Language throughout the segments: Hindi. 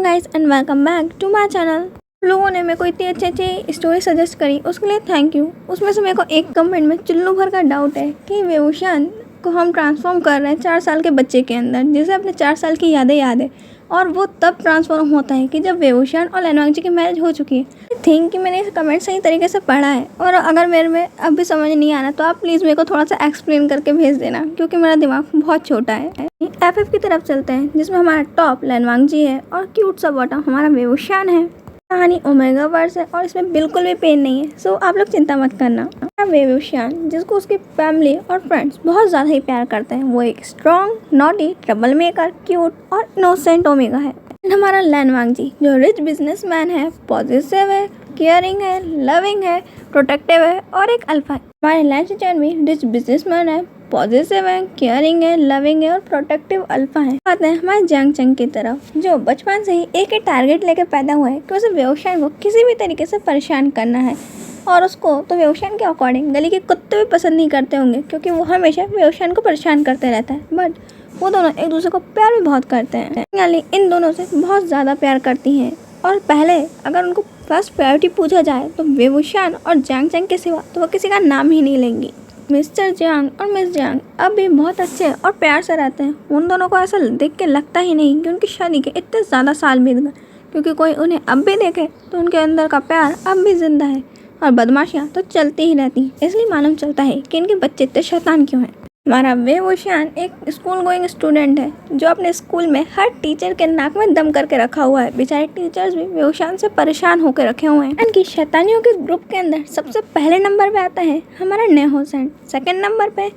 Guys and welcome back to my channel. लोगों ने मेरे को इतनी अच्छी स्टोरी सजेस्ट करी, उसके लिए थैंक यू। उसमें से मेरे को एक कमेंट में चुल्लू भर का डाउट है कि वेवशान को हम ट्रांसफॉर्म कर रहे हैं 4 साल के बच्चे के अंदर, जिसे अपने 4 साल की यादें याद है, और वो तब ट्रांसफॉर्म होता है कि जब वेवशान और लैनवांग की मैरिज हो चुकी है। आई थिंक कि मैंने इस कमेंट सही तरीके से पढ़ा है, और अगर मेरे में अब भी समझ नहीं आ रहा तो आप प्लीज़ मेरे को थोड़ा सा एक्सप्लेन करके भेज देना, क्योंकि मेरा दिमाग बहुत छोटा है। FF की तरफ चलते हैं, जिसमें हमारा टॉप लैनवांग है और क्यूट सा बॉटम हमारा वेवशान है। कहानी ओमेगा वर्स है और इसमें बिल्कुल भी पेन नहीं है, सो आप लोग चिंता मत करना। वेवशान, जिसको उसकी फैमिली और फ्रेंड्स बहुत ज़्यादा ही प्यार करते हैं, वो एक strong, naughty, trouble maker, cute और इनोसेंट ओमेगा है। हमारा लैनवांग जो रिच बिजनेसमैन है, पॉजिटिव है, केयरिंग है, लविंग है, प्रोटेक्टिव है और एक अल्फा है। हमारे लैनचैन भी रिच बिजनेसमैन है, पॉजिटिव है, केयरिंग है, लविंग है और प्रोटेक्टिव अल्फा है। आते हैं हमारे जंग चंग की तरफ, जो बचपन से ही एक ही टारगेट लेके पैदा हुआ है कि उसे वेवशान को किसी भी तरीके से परेशान करना है, और उसको तो वेवशान के अकॉर्डिंग गली के कुत्ते भी पसंद नहीं करते होंगे, क्योंकि वो हमेशा वेवशान को परेशान करते रहता है। बट वो दोनों एक दूसरे को प्यार भी बहुत करते हैं, यानी इन दोनों से बहुत ज़्यादा प्यार करती हैं। और पहले अगर उनको फर्स्ट प्रायोरिटी पूछा जाए तो वेवशान और जंग चंग के सिवा तो वो किसी का नाम ही नहीं लेंगी। मिस्टर जियांग और मिस जियांग अब भी बहुत अच्छे और प्यार से रहते हैं। उन दोनों को ऐसा देख के लगता ही नहीं कि उनकी शादी के इतने ज़्यादा साल बीत गए, क्योंकि कोई उन्हें अब भी देखे तो उनके अंदर का प्यार अब भी जिंदा है, और बदमाशियाँ तो चलती ही रहती हैं। इसलिए मालूम चलता है कि इनके बच्चे इतने शैतान क्यों हैं। हमारा वेवशान एक स्कूल गोइंग स्टूडेंट है, जो अपने स्कूल में हर टीचर के नाक में दम करके रखा हुआ है। बेचारे टीचर्स भी वेवशान से परेशान होकर रखे हुए हैं। इनकी शैतानियों के ग्रुप के अंदर सबसे पहले नंबर पे आता है हमारा नेहोसेंट, सेकंड नंबर पे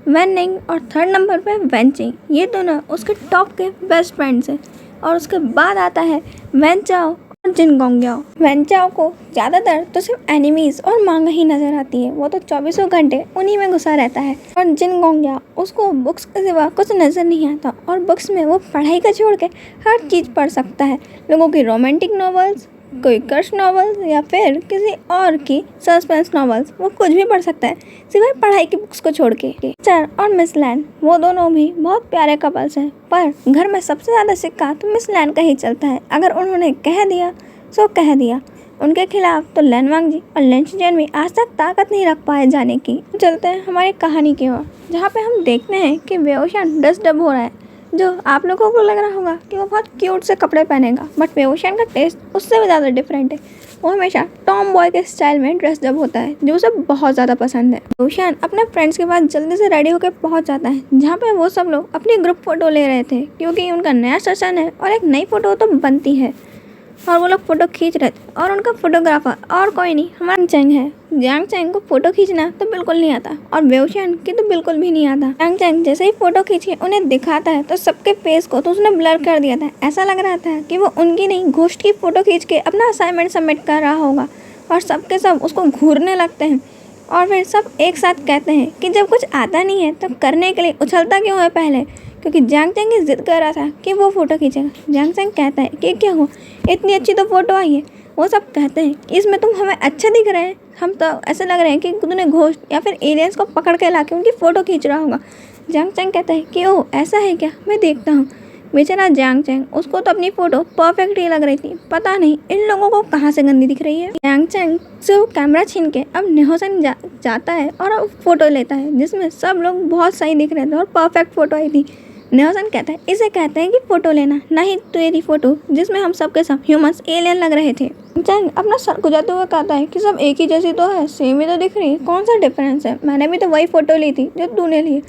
वेननिंग और थर्ड नंबर पे वेंचिंग। ये दोनों उसके टॉप के बेस्ट फ्रेंड्स हैं। और उसके बाद आता है वेनचाओ और जिनगोंग्याओ। वेनचाओ को ज़्यादातर तो सिर्फ एनिमीज और मांगा ही नजर आती है, वो तो 24 घंटे उन्हीं में घुसा रहता है। और जिनगोंग्याओ, उसको बुक्स के सिवा कुछ नजर नहीं आता, और बुक्स में वो पढ़ाई का छोड़ के हर चीज़ पढ़ सकता है। लोगों की रोमांटिक नॉवेल्स, कोई क्रश नॉवेल्स या फिर किसी और की सस्पेंस नॉवेल्स, वो कुछ भी पढ़ सकता है सिवाय पढ़ाई की बुक्स को छोड़ के। सर और मिस लैन, वो दोनों भी बहुत प्यारे कपल्स हैं, पर घर में सबसे ज़्यादा सिक्का तो मिस लैन का ही चलता है। अगर उन्होंने कह दिया सो कह दिया, उनके खिलाफ तो लैनवांग और लैनचैन भी आज तक ताकत नहीं रख पाए जाने की। चलते हैं हमारी कहानी की ओर, जहाँ पे हम देखते हैं कि वेवशान ड्रेस्ड अप हो रहा है, जो आप लोगों को लग रहा होगा कि वो बहुत क्यूट से कपड़े पहनेगा, बट वेवशान का टेस्ट उससे भी ज़्यादा डिफरेंट है। वो हमेशा टॉम बॉय के स्टाइल में ड्रेस्ड अप होता है, जो उसे बहुत ज़्यादा पसंद है। वेवशान अपने फ्रेंड्स के पास जल्दी से रेडी होकर पहुंच जाता है, जहाँ पे वो सब लोग अपनी ग्रुप फोटो ले रहे थे, क्योंकि उनका नया सेशन है और एक नई फोटो तो बनती है, और वो लोग फोटो खींच रहे थे। और उनका फोटोग्राफर और कोई नहीं, हमारा चैंग है। जंग चैंग को फोटो खींचना तो बिल्कुल नहीं आता, और वेवशान की तो बिल्कुल भी नहीं आता। जंग चैंग जैसे ही फोटो खींच के उन्हें दिखाता है तो सबके फेस को तो उसने ब्लर कर दिया था। ऐसा लग रहा था कि वो उनकी नहीं, घोस्ट की फोटो खींच के अपना असाइनमेंट सबमिट कर रहा होगा, और सबके सब उसको घूरने लगते हैं। और फिर सब एक साथ कहते हैं कि जब कुछ आता नहीं है तो करने के लिए उछलता क्यों है पहले, क्योंकि जंग चैंग जिद कर रहा था कि वो फोटो खींचेगा। जंग चैंग कहता है कि क्या हुआ, इतनी अच्छी तो फोटो आई है। वो सब कहते हैं कि इसमें तुम हमें अच्छे दिख रहे हैं, हम तो ऐसे लग रहे हैं कि तूने घोस्ट या फिर एलियंस को पकड़ के ला के उनकी फ़ोटो खींच रहा होगा। जंग चैंग कहता है कि ओह ऐसा है क्या, मैं देखता हूँ। बेचारा जंग चैंग, उसको तो अपनी फ़ोटो परफेक्ट ही लग रही थी, पता नहीं इन लोगों को कहाँ से गंदी दिख रही है। जंग चैंग से वो कैमरा छीन के अब नेहोसेंट जाता है और अब फ़ोटो लेता है, जिसमें सब लोग बहुत सही दिख रहे थे और परफेक्ट फ़ोटो आई थी। नेहोसेंट कहता है इसे कहते हैं कि फ़ोटो लेना, नहीं तेरी फ़ोटो जिसमें हम सब के सब ह्यूमंस एलियन लग रहे थे। चैंग अपना सर खुजाते हुए कहता है कि सब एक ही जैसी तो है, सेम ही तो दिख रही है, कौन सा डिफरेंस है, मैंने भी तो वही फ़ोटो ली थी जो तूने ली।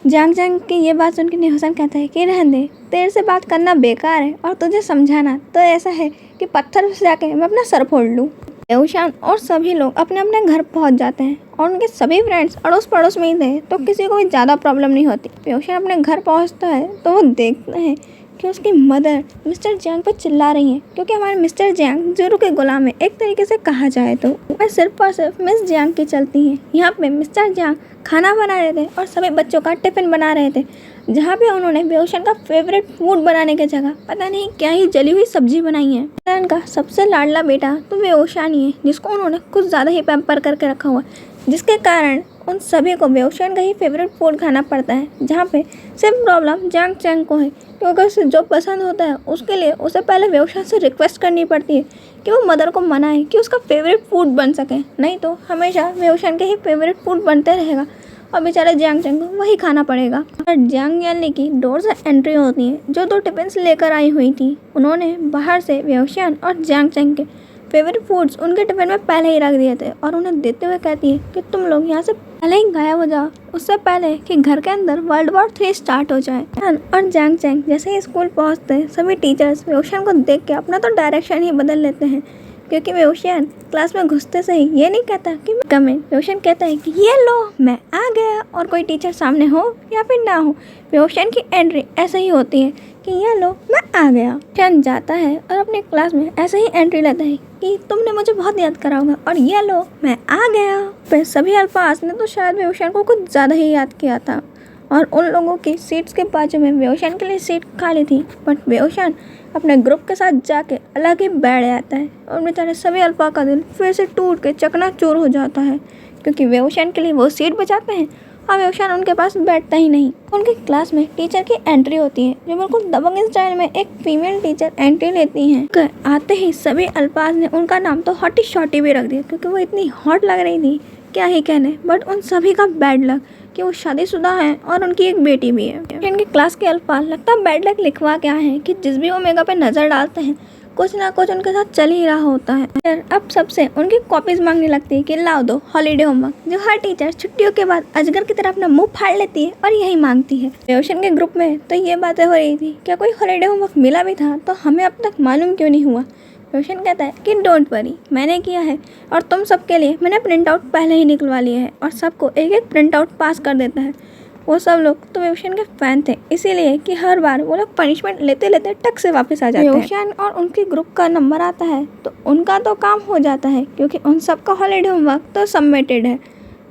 जंग चैंग की ये बात सुन के नेहोसेंट कहता है कि रहने दे, तेरे से बात करना बेकार है, और तुझे समझाना तो ऐसा है कि पत्थर से जाके मैं अपना सर फोड़ लूँ। वेवशान और सभी लोग अपने अपने घर पहुंच जाते हैं, और उनके सभी फ्रेंड्स अड़ोस पड़ोस में ही थे, तो किसी को भी ज़्यादा प्रॉब्लम नहीं होती। वेवशान अपने घर पहुंचता है तो वो देखते हैं कि उसकी मदर मिस्टर जियांग पर चिल्ला रही हैं, क्योंकि हमारे मिस्टर जियांग ज़ीरो के गुलाम है, एक तरीके से कहा जाए तो। वह सिर्फ और सिर्फ मिस जियांग की चलती हैं। यहाँ पे मिस्टर जियांग खाना बना रहे थे और सभी बच्चों का टिफ़िन बना रहे थे, जहाँ पे उन्होंने वेवशान का फेवरेट फूड बनाने की जगह पता नहीं क्या ही जली हुई सब्जी बनाई है। उनका सबसे लाडला बेटा तो वेवशान ही है, जिसको उन्होंने कुछ ज़्यादा ही पैम्पर करके रखा हुआ है, जिसके कारण उन सभी को वेओशान का ही फेवरेट फूड खाना पड़ता है, जहाँ पे सिर्फ प्रॉब्लम जांग चैंग को है कि अगर उसे जो पसंद होता है उसके लिए उसे पहले वेओशान से रिक्वेस्ट करनी पड़ती है कि वो मदर को मनाए कि उसका फेवरेट फूड बन सके, नहीं तो हमेशा वेओशान के ही फेवरेट फूड बनते रहेगा और बेचारे जियांग चैंग को वही खाना पड़ेगा। और जियांग यानी कि डोर से एंट्री होती है, जो 2 टिफिन्स लेकर आई हुई थी। उन्होंने बाहर से वेओशान और जियांग चैंग के फेवरेट फूड्स उनके टिफिन में पहले ही रख दिए थे और उन्हें देते हुए कहती है कि तुम लोग यहाँ से पहले ही गायब हो जाओ, उससे पहले कि घर के अंदर वर्ल्ड वॉर 3 स्टार्ट हो जाए। और जियांग चैंग जैसे ही स्कूल पहुँचते हैं, सभी टीचर्स वेओशान को देख के अपना तो डायरेक्शन ही बदल लेते हैं, क्योंकि वेओशान क्लास में घुसते से ही ये नहीं कहता कि मैं कम इन। वेओशान कहता है कि ये लो मैं आ गया, और कोई टीचर सामने हो या फिर ना हो, वेओशान की एंट्री ऐसे ही होती है कि ये लो मैं आ गया। वेओशान जाता है और अपने क्लास में ऐसे ही एंट्री लेता है कि तुमने मुझे बहुत याद करा होगा, और ये लो मैं आ गया। फिर सभी अल्फाज ने तो शायद वेओशान को कुछ ज़्यादा ही याद किया था, और उन लोगों की सीट्स के बाजू में वेओशान के लिए सीट खाली थी, बट वेओशान अपने ग्रुप के साथ जाके अलग ही बैठ जाता है और बेचारे सभी अल्फा का दिल फिर से टूट के चकनाचूर हो जाता है, क्योंकि वेओशान के लिए वो सीट बचाते हैं और वेओशान उनके पास बैठता ही नहीं। उनकी क्लास में टीचर की एंट्री होती है, जो बिल्कुल दबंग स्टाइल में एक फीमेल टीचर एंट्री लेती हैं। आते ही सभी अल्फाज ने उनका नाम तो हॉटी शॉटी भी रख दिया, क्योंकि वो इतनी हॉट लग रही थी क्या ही कहने। बट उन सभी का बैड लक कि वो शादीशुदा हैं और उनकी एक बेटी भी है। इनकी क्लास के अल्फाज लगता है बैड लक लिखवा क्या है कि जिस भी ओमेगा पे नज़र डालते हैं कुछ ना कुछ उनके साथ चल ही रहा होता है। फिर अब सबसे उनकी कॉपीज मांगने लगती है कि लाओ दो हॉलीडे होमवर्क, जो हर टीचर छुट्टियों के बाद अजगर की तरह अपना मुंह फाड़ लेती है और यही मांगती है। वेओशान के ग्रुप में तो ये बातें हो रही थी, क्या कोई हॉलीडे होमवर्क मिला भी था तो हमें अब तक मालूम क्यों नहीं हुआ। वेओशान कहता है कि डोंट वरी, मैंने किया है और तुम सबके लिए मैंने प्रिंट आउट पहले ही निकलवा लिया है, और सबको एक एक प्रिंट आउट पास कर देता है। वो सब लोग तो वेओशान के फैन थे, इसीलिए कि हर बार वो लोग पनिशमेंट लेते लेते टक से वापस आ जाते हैं। वेओशान और उनके ग्रुप का नंबर आता है तो उनका तो काम हो जाता है, क्योंकि उन सबका हॉलीडे होमवर्क तो सबमिटेड है।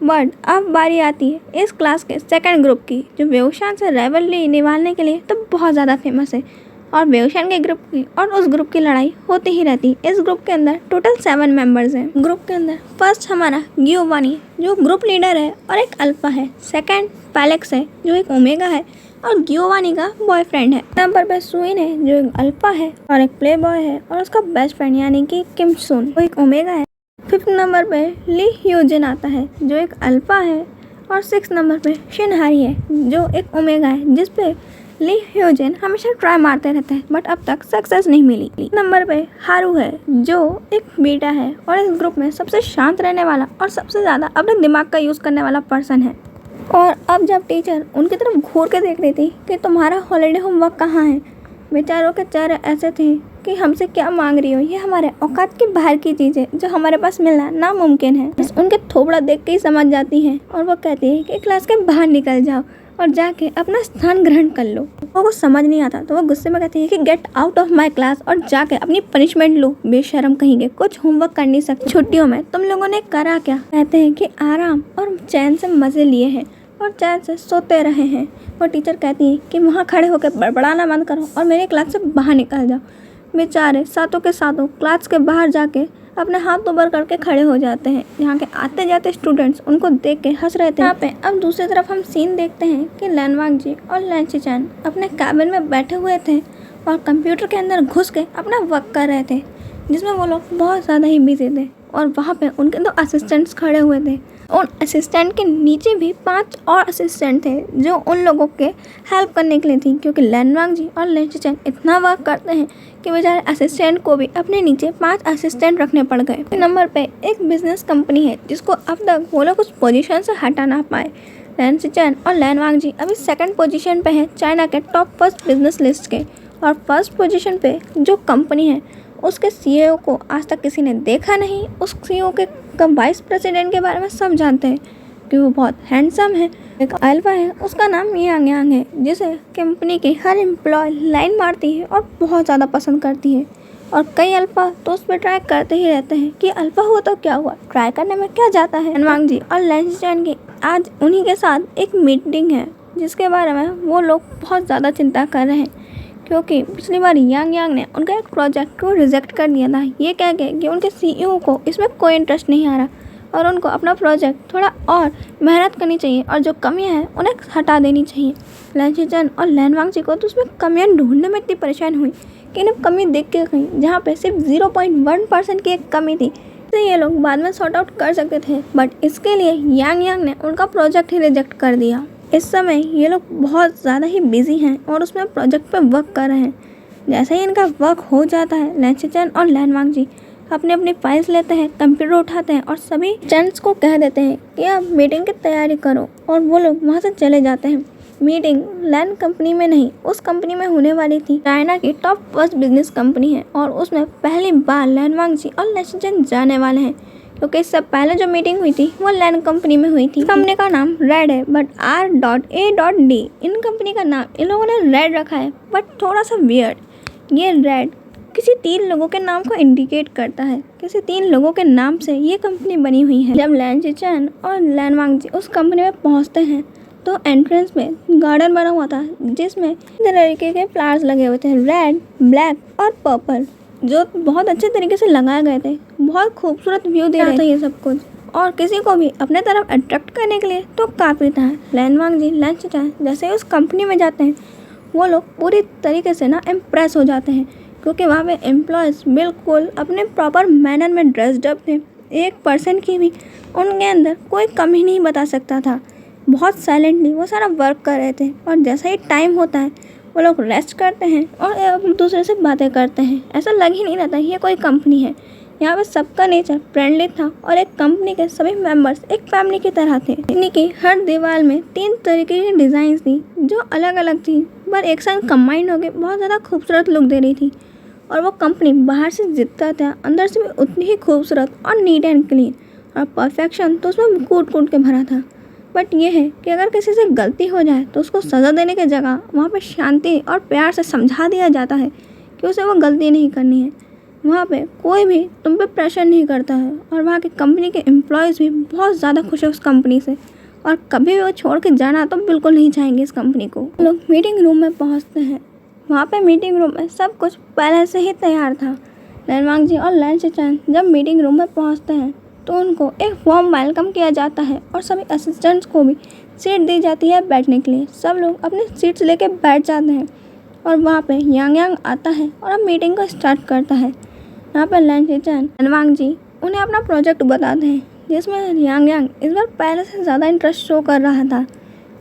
बट अब बारी आती है इस क्लास के सेकंड ग्रुप की, जो वेओशान से राइवलरी निभाने के लिए तो बहुत ज़्यादा फेमस है, और वेओशान के ग्रुप की और उस ग्रुप की लड़ाई होती ही रहती है। इस ग्रुप के अंदर टोटल 7 मेंबर्स हैं। ग्रुप के अंदर फर्स्ट हमारा गियोवानी जो ग्रुप लीडर है और एक अल्फा है, सेकंड पैलेक्स है जो एक ओमेगा है और गियोवानी का बॉयफ्रेंड है। नंबर पे सुइन है जो एक अल्फा है और एक प्ले बॉय है, और उसका बेस्ट फ्रेंड यानी कि किम सुन वो एक ओमेगा है। 5th नंबर पे ली ह्यूजिन आता है जो एक अल्फा है, और 6th नंबर पे शिनहारी है जो एक ओमेगा है, जिस पे ली ह्यूजिन हमेशा ट्राई मारते रहते हैं बट अब तक सक्सेस नहीं मिली। नंबर पे हारू है जो एक बीटा है और इस ग्रुप में सबसे शांत रहने वाला और सबसे ज़्यादा अपने दिमाग का यूज़ करने वाला पर्सन है। और अब जब टीचर उनकी तरफ घूर के देख रही थी कि तुम्हारा हॉलीडे होमवर्क कहाँ है, बेचारों के चेहरे ऐसे थे कि हमसे क्या मांग रही हो, ये हमारे औकात के बाहर की चीज़ है जो हमारे पास मिलना नामुमकिन है। उनके थोबड़ा देख के ही समझ जाती हैं और वो कहती है कि क्लास के बाहर निकल जाओ और जाके अपना स्थान ग्रहण कर लो। वो कुछ समझ नहीं आता तो वो गुस्से में कहती है कि get out of my class और जाके अपनी पनिशमेंट लो, बेशरम कहेंगे, कुछ होमवर्क कर नहीं सकते। छुट्टियों में तुम लोगों ने करा क्या? कहते हैं कि आराम और चैन से मज़े लिए हैं और चैन से सोते रहे हैं। वो टीचर कहती है कि वहाँ खड़े होकर बड़बड़ाना बंद करो और मेरे क्लास से बाहर निकल जाओ। बेचारे सातों के सातों क्लास के बाहर जाके अपने हाथ ऊपर करके खड़े हो जाते हैं। यहाँ के आते जाते स्टूडेंट्स उनको देख के हंस रहे थे। यहाँ पे अब दूसरी तरफ हम सीन देखते हैं कि लैनवांग जी और लैंचिचैन अपने कैबिन में बैठे हुए थे और कंप्यूटर के अंदर घुस के अपना वर्क कर रहे थे, जिसमें वो लोग बहुत ज़्यादा ही बिजी थे। और वहाँ पे उनके 2 असिस्टेंट्स खड़े हुए थे। उन असिस्टेंट के नीचे भी 5 और असिस्टेंट थे जो उन लोगों के हेल्प करने के लिए थी, क्योंकि लैनवांग जी और लैंचिचैन इतना वर्क करते हैं कि बेचारे असिस्टेंट को भी अपने नीचे 5 असिस्टेंट रखने पड़ गए। नंबर पे एक बिजनेस कंपनी है जिसको अब तक वो लोग उस पोजीशन से हटा ना पाए। लैंचिचैन और लैनवांग जी अभी 2nd पोजीशन पे हैं चाइना के टॉप 1st बिजनेस लिस्ट के, और 1st पोजीशन पे जो कंपनी है उसके सीईओ को आज तक किसी ने देखा नहीं। उस सीईओ के वाइस प्रेसिडेंट के बारे में सब जानते हैं कि वो बहुत हैंडसम है। एक अल्फा है, उसका नाम यांग यांग है, जिसे कंपनी के हर एम्प्लॉय लाइन मारती है और बहुत ज़्यादा पसंद करती है। और कई अल्फा तो उस पर ट्राई करते ही रहते हैं कि अल्फा हुआ तो क्या हुआ, ट्राई करने में क्या जाता है। लैनवांग जी और लैंचिचैन की आज उन्हीं के साथ एक मीटिंग है जिसके बारे में वो लोग बहुत ज़्यादा चिंता कर रहे हैं, क्योंकि पिछली बार यांग यांग ने उनका एक प्रोजेक्ट को रिजेक्ट कर दिया था, ये कह के कि उनके सीईओ को इसमें कोई इंटरेस्ट नहीं आ रहा। और उनको अपना प्रोजेक्ट थोड़ा और मेहनत करनी चाहिए और जो कमियां हैं उन्हें हटा देनी चाहिए। लैन शीचेन और लैन वांगजी को तो उसमें कमियां ढूंढने में इतनी परेशान हुई कि इन्हें कमी दिख के गई, जहाँ पे सिर्फ 0.1% की एक कमी थी। तो ये लोग बाद में सॉर्ट आउट कर सकते थे, बट इसके लिए यांग यांग ने उनका प्रोजेक्ट ही रिजेक्ट कर दिया। इस समय ये लोग बहुत ज़्यादा ही बिजी हैं और उसमें प्रोजेक्ट पे वर्क कर रहे हैं। जैसे ही इनका वर्क हो जाता है, लैन शीचेन और लैन वांगजी अपनी अपनी फाइल्स लेते हैं, कंप्यूटर उठाते हैं और सभी फ्रेंड्स को कह देते हैं कि आप मीटिंग की तैयारी करो, और वो लोग वहाँ से चले जाते हैं। मीटिंग लैन कंपनी में नहीं, उस कंपनी में होने वाली थी। चाइना की टॉप फर्स्ट बिजनेस कंपनी है और उसमें पहली बार लैन वांगजी और लैन शीचेन जाने वाले हैं, क्योंकि इससे पहले जो मीटिंग हुई थी वो लैन कंपनी में हुई थी। कंपनी का नाम रेड है, बट R.A.D इन कंपनी का नाम इन लोगों ने रेड रखा है, बट थोड़ा सा वियर्ड। ये रेड किसी 3 लोगों के नाम को इंडिकेट करता है। किसी 3 लोगों के नाम से ये कंपनी बनी हुई है। जब लैन शीचेन और लैन वांगजी उस कंपनी में पहुंचते हैं तो एंट्रेंस में गार्डन बना हुआ था, जिसमें तरीके के फ्लावर्स लगे हुए थे, रेड, ब्लैक और पर्पल, जो बहुत अच्छे तरीके से लगाए गए थे। बहुत खूबसूरत व्यू दे रहा था ये सब कुछ, और किसी को भी अपने तरफ अट्रैक्ट करने के लिए तो काफ़ी था। लैन वांगजी, लैन शीचेन जैसे ही उस कंपनी में जाते हैं, वो लोग पूरी तरीके से ना इम्प्रेस हो जाते हैं, क्योंकि वहाँ पे एम्प्लॉयज़ बिल्कुल अपने प्रॉपर मैनर में ड्रेस्ड अप थे। 1% की भी उनके अंदर कोई कमी नहीं बता सकता था। बहुत साइलेंटली वो सारा वर्क कर रहे थे, और जैसा ही टाइम होता है वो लोग रेस्ट करते हैं और एक दूसरे से बातें करते हैं। ऐसा लग ही नहीं रहा था ये कोई कंपनी है। यहाँ पे सबका नेचर फ्रेंडली था और एक कंपनी के सभी मेंबर्स एक फैमिली की तरह थे। कंपनी की हर दीवार में 3 तरीके की डिज़ाइन थी जो अलग अलग थी, पर एक साथ कंबाइंड होकर बहुत ज़्यादा खूबसूरत लुक दे रही थी। और वो कंपनी बाहर से जितना था, अंदर से भी उतनी ही खूबसूरत और नीट एंड क्लीन, और परफेक्शन तो उसमें कूट कूट के भरा था। बट ये है कि अगर किसी से गलती हो जाए तो उसको सज़ा देने की जगह वहाँ पे शांति और प्यार से समझा दिया जाता है कि उसे वो गलती नहीं करनी है। वहाँ पे कोई भी तुम पे प्रेशर नहीं करता है, और वहाँ की कंपनी के एम्प्लॉयज़ भी बहुत ज़्यादा खुश है उस कंपनी से, और कभी भी वो छोड़ के जाना तो बिल्कुल नहीं चाहेंगे इस कंपनी को। लोग मीटिंग रूम में पहुँचते हैं। वहाँ पे मीटिंग रूम में सब कुछ पहले से ही तैयार था। लैन वांगजी और लैन शीचेन जब मीटिंग रूम में पहुँचते हैं तो उनको एक वार्म वेलकम किया जाता है, और सभी असिस्टेंट्स को भी सीट दी जाती है बैठने के लिए। सब लोग अपनी सीट्स लेके बैठ जाते हैं, और वहाँ पे यांग यांग आता है और अब मीटिंग को स्टार्ट करता है। यहाँ पे लैन शीचेन, लैन वांगजी उन्हें अपना प्रोजेक्ट बताते हैं, जिसमें यांग यांग इस बार पहले से ज़्यादा इंटरेस्ट शो कर रहा था,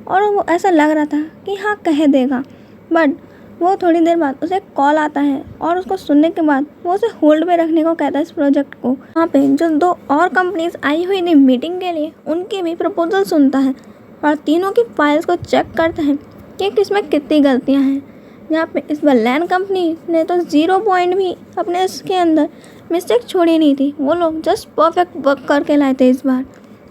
और वो ऐसा लग रहा था कि हाँ कह देगा। बट वो थोड़ी देर बाद उसे कॉल आता है, और उसको सुनने के बाद वो उसे होल्ड पे रखने को कहता है इस प्रोजेक्ट को। वहाँ पे जो 2 और कंपनीज आई हुई थी मीटिंग के लिए, उनकी भी प्रपोजल सुनता है और तीनों की फाइल्स को चेक करता है कि किसमें कितनी गलतियाँ हैं। यहाँ पे इस बार लैन कंपनी ने तो 0 पॉइंट भी अपने इसके अंदर मिस्टेक छोड़ी नहीं थी। वो लोग जस्ट परफेक्ट वर्क करके लाए थे इस बार,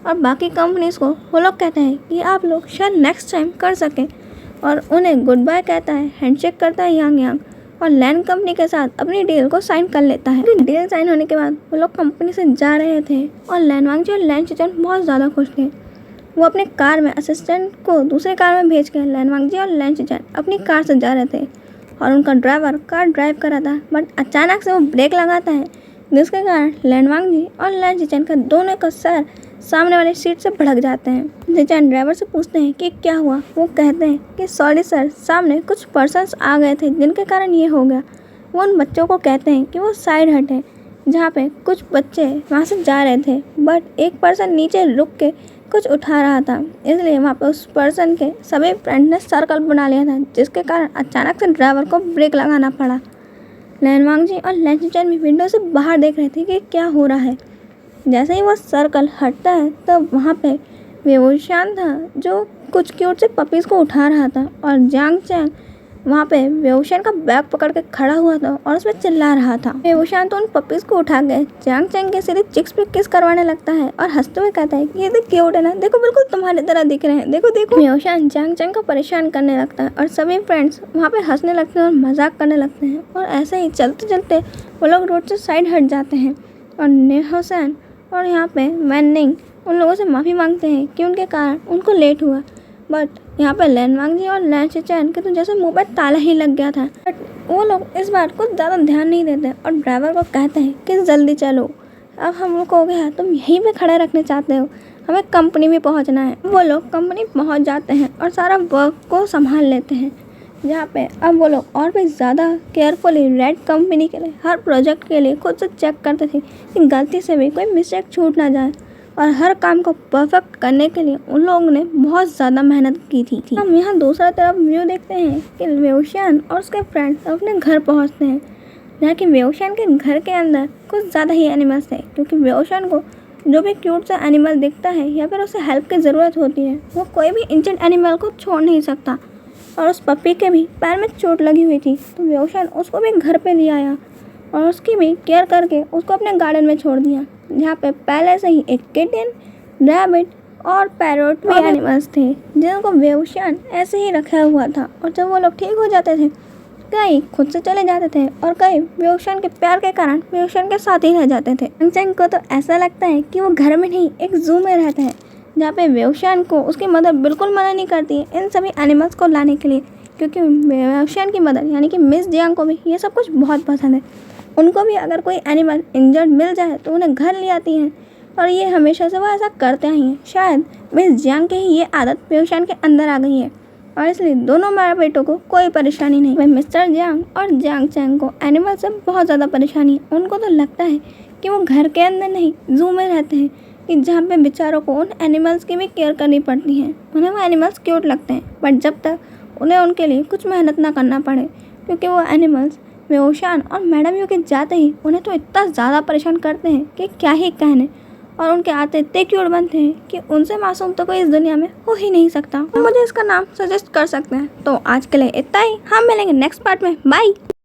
और बाकी कंपनीज़ को वो लोग कहते हैं कि आप लोग शायद नेक्स्ट टाइम कर सकें, और उन्हें गुड बाय कहता है, हैंडशेक करता है यांग यांग, और लैन कंपनी के साथ अपनी डील को साइन कर लेता है। डील साइन होने के बाद वो लोग कंपनी से जा रहे थे, और लैन वांगजी और लैन शीचेन बहुत ज़्यादा खुश थे। वो अपने कार में असिस्टेंट को दूसरे कार में भेज के लैन वांगजी और लैन शीचेन अपनी कार से जा रहे थे, और उनका ड्राइवर कार ड्राइव कर रहा था। बट अचानक से वो ब्रेक लगाता है, जिसके कारण लैन वांगजी और लैन शीचेन का दोनों का सर सामने वाली सीट से भड़क जाते हैं। शीचेन ड्राइवर से पूछते हैं कि क्या हुआ। वो कहते हैं कि सॉरी सर, सामने कुछ पर्सन्स आ गए थे जिनके कारण ये हो गया। वो उन बच्चों को कहते हैं कि वो साइड हट है, जहाँ पे कुछ बच्चे वहाँ से जा रहे थे, बट एक पर्सन नीचे रुक के कुछ उठा रहा था, इसलिए वहाँ पे उस पर्सन के सभी फ्रेंड ने सर्कल बना लिया था, जिसके कारण अचानक से ड्राइवर को ब्रेक लगाना पड़ा। लैन वांगजी और लैन शीचेन भी विंडो से बाहर देख रहे थे कि क्या हो रहा है। जैसे ही वो सर्कल हटता है तो वहाँ पे वेवोशान था, जो कुछ क्यूट से पपीज़ को उठा रहा था, और जांग चैंग वहाँ पे वेवोशान का बैग पकड़ के खड़ा हुआ था और उसमें चिल्ला रहा था। वेवोशान तो उन पपीज़ को उठा के जांग चैंग के सीधे चिक्स पे किस करवाने लगता है, और हंसते हुए कहता है कि ये तो क्यूट है ना, देखो बिल्कुल तुम्हारी तरह दिख रहे हैं, देखो देखो। वेवोशान जांग चैंग को परेशान करने लगता है, और सभी फ्रेंड्स वहाँ पे हंसने लगते हैं और मजाक करने लगते हैं, और ऐसे ही चलते चलते वो लोग रोड से साइड हट जाते हैं। और नेहोसन और यहाँ पे मैनिंग उन लोगों से माफ़ी मांगते हैं कि उनके कारण उनको लेट हुआ। बट यहाँ पे लैन वांगजी और लैन शीचेन के तो जैसे मुंह पर ताला ही लग गया था। बट वो लोग इस बात को ज़्यादा ध्यान नहीं देते और ड्राइवर को कहते हैं कि जल्दी चलो, अब हम लोग को हो गया तुम यहीं पे खड़े रखने चाहते हो, हमें कंपनी में पहुंचना है। वो लोग कंपनी पहुंच जाते हैं और सारा वर्क को संभाल लेते हैं, जहाँ पे अब वो लोग और भी ज़्यादा केयरफुली रेड कंपनी के लिए हर प्रोजेक्ट के लिए खुद से चेक करते थे कि गलती से भी कोई मिस्टेक छूट ना जाए, और हर काम को परफेक्ट करने के लिए उन लोगों ने बहुत ज़्यादा मेहनत की थी। हम यहाँ दूसरा तरफ व्यू देखते हैं कि वेओशान और उसके फ्रेंड्स अपने घर पहुँचते हैं, जहाँ कि वेओशान के घर के अंदर कुछ ज़्यादा ही एनिमल्स थे, क्योंकि वेओशान को जो भी क्यूट सा एनिमल दिखता है या फिर उसे हेल्प की ज़रूरत होती है, वो कोई भी इंजर्ड एनिमल को छोड़ नहीं सकता। और उस पपी के भी पैर में चोट लगी हुई थी, तो वेओशान उसको भी घर पे ले आया और उसकी भी केयर करके उसको अपने गार्डन में छोड़ दिया, जहाँ पे पहले से ही एक किटन, रैबिट और पैरोट भी एनिमल्स थे, जिनको वेओशान ऐसे ही रखा हुआ था। और जब वो लोग ठीक हो जाते थे, कई खुद से चले जाते थे और कई वेओशान के प्यार के कारण वेओशान के साथ ही रह जाते थे। चैंग को तो ऐसा लगता है कि वो घर में नहीं एक जू में रहता है, जहाँ पे वेओशान को उसकी मदर बिल्कुल मना नहीं करती है इन सभी एनिमल्स को लाने के लिए, क्योंकि वेओशान की मदर यानी कि मिस जियांग को भी ये सब कुछ बहुत पसंद है। उनको भी अगर कोई एनिमल इंजर्ड मिल जाए तो उन्हें घर ले आती हैं, और ये हमेशा से वो ऐसा करते ही हैं। शायद मिस जियांग की ही ये आदत वेओशान के अंदर आ गई है, और इसलिए दोनों माँ बेटों को कोई परेशानी नहीं। मिस्टर जियांग और जियांग चैंग को एनिमल से बहुत ज़्यादा परेशानी है। उनको तो लगता है कि वो घर के अंदर नहीं जू में रहते हैं, कि जहाँ पे बेचारों को उन एनिमल्स की भी केयर करनी पड़ती है। उन्हें वो एनिमल्स क्यूट लगते हैं, बट जब तक उन्हें उनके लिए कुछ मेहनत ना करना पड़े, क्योंकि वो एनिमल्स वेओशान और मैडम यू के जाते ही उन्हें तो इतना ज़्यादा परेशान करते हैं कि क्या ही कहने, और उनके आते इतने क्यूट बनते हैं कि उनसे मासूम तो कोई इस दुनिया में हो ही नहीं सकता। मुझे इसका नाम सजेस्ट कर सकते हैं। तो आज के लिए इतना ही, हम मिलेंगे नेक्स्ट पार्ट में। बाय।